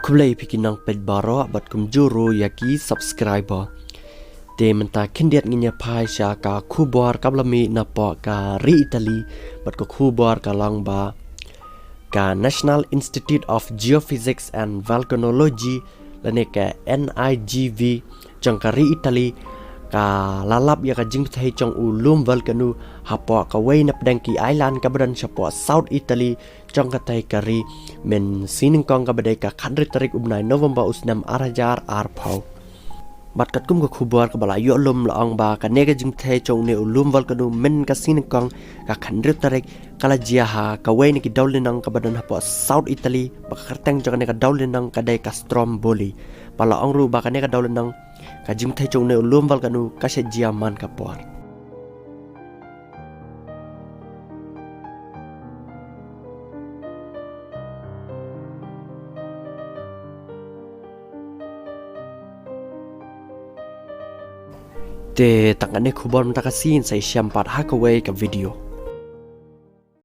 kublai pikinang ped baro bat kumjuru yaki subscriber. Te menta kindiat nginya pai sya ka kubar kablami napa ka ri Italy bat ko kubar ka lang ba ka National Institute of Geophysics and Volcanology lane ka NIGV jang ka ri Italy ka lalap ya ka jing thai chong ulum volcano hapo ka wei nap dangki island ka badan chapo South Italy chong ka tai ka ri men sining kong ka badai ka khandri tarik ubnai November usnam arajar arpau bat kat kum ka khubar ka bala yo lum laong ba ka nega jing thai chong ne ulum volcano men ka sining kong ka khandri tarik kala jia ha ka wei ni ki dawlinang ka badan hapo South Italy ba karteng jong ne ka dawlinang ka dai ka Stromboli pala ongru ba ka ne ka dawlinang ka jing thai chong ne ulum volcano ka se jia man ka por te tangane khubor mta ka sin sai syampat hakaway ka video